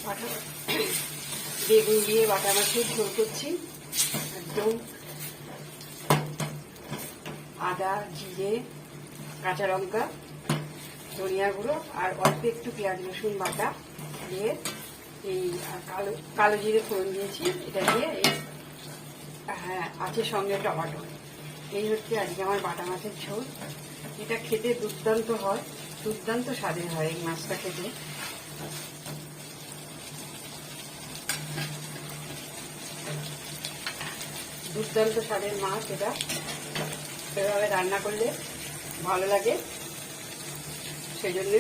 বাটা বেগুন দিয়ে বাটা মাছের ঝোল করছি। একদম আদা, জিরে, কাঁচা লঙ্কা, ধনিয়া গুঁড়ো আর অল্প একটু পেঁয়াজ রসুন বাটা দিয়ে এই কালো কালো জিরে ফোড়ন দিয়েছি। এটা দিয়ে এই হ্যাঁ আছে সঙ্গে টমেটো। এই হচ্ছে আজকে আমার বাটা মাছের ঝোল। এটা খেতে দুর্দান্ত হয়, দুর্দান্ত স্বাদের হয় এই মাছটা খেতে। দুর্দান্ত স্বাদের মাছ এটা। এভাবে রান্না করলে ভালো লাগে, সেই জন্য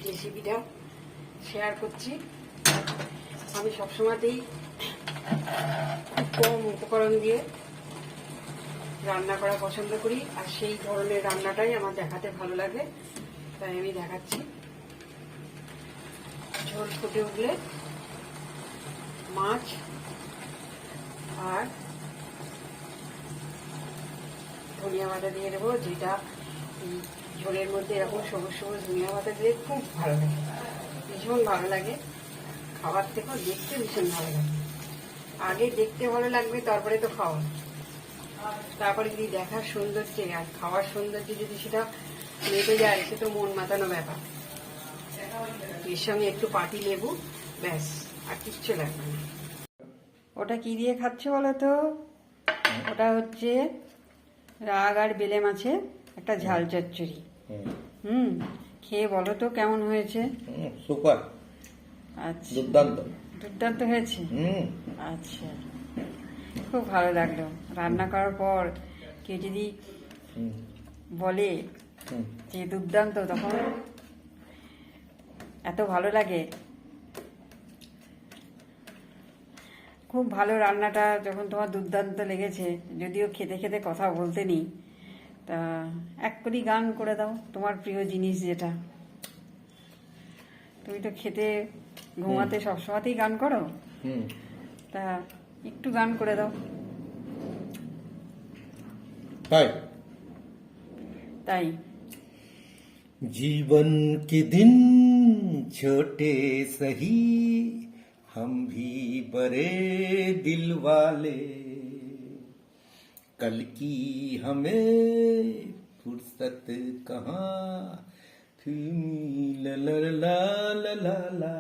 রেসিপিটা শেয়ার করছি। আমি সবসময়তেই খুব কম উপকরণ দিয়ে রান্না করা পছন্দ করি, আর সেই ধরনের রান্নাটাই আমার দেখাতে ভালো লাগে, তাই আমি দেখাচ্ছি। ঝোল ফুটে উঠলে মাছ আর ধনিয়া পাতা দিয়ে দেবো, যেটা ঝোলের মধ্যে এরকম সবুজ সবুজ ধনিয়া পাতা দিলে খুব ভালো লাগে, ভীষণ ভালো লাগে। খাবার থেকেও দেখতে ভীষণ ভালো লাগে। আগে দেখতে ভালো লাগবে, তারপরে তো খাওয়া, তারপরে যদি দেখার সৌন্দর্যে আর খাওয়ার সৌন্দর্যে যদি সেটা মেটে যায়, সে তো মন মাতানো ব্যাপার। এর সঙ্গে একটু পাতি লেবু, ব্যাস, আর কিচ্ছু লাগবে না। ওটা কি দিয়ে খাচ্ছে বলো তো? ওটা হচ্ছে রাগ আর বেলে মাছের একটা ঝাল চচ্চড়ি। খেয়ে বলো তো কেমন হয়েছে? সুপার, আচ্ছা, দুর্দান্ত। দুর্দান্ত হয়েছে। আচ্ছা, খুব ভালো লাগলো। রান্না করার পর কেউ যদি বলে যে দুর্দান্ত, তখন এত ভালো লাগে। খুব ভালো রান্নাটা যখন তোমার দুর্দান্ত লেগেছে, যদিও খেতে খেতে কথা বলতে নেই, তা এক করি গান করে দাও তোমার প্রিয় জিনিস যেটা। তুমি তো খেতে ঘুমাতে সবসময়তেই গান করো, তা একটু গান করে দাও। তাই जीवन के दिन छोटे सही, हम भी बड़े दिल वाले, कल की हमें फुर्सत कहाँ, ला ला ला ला ला ला।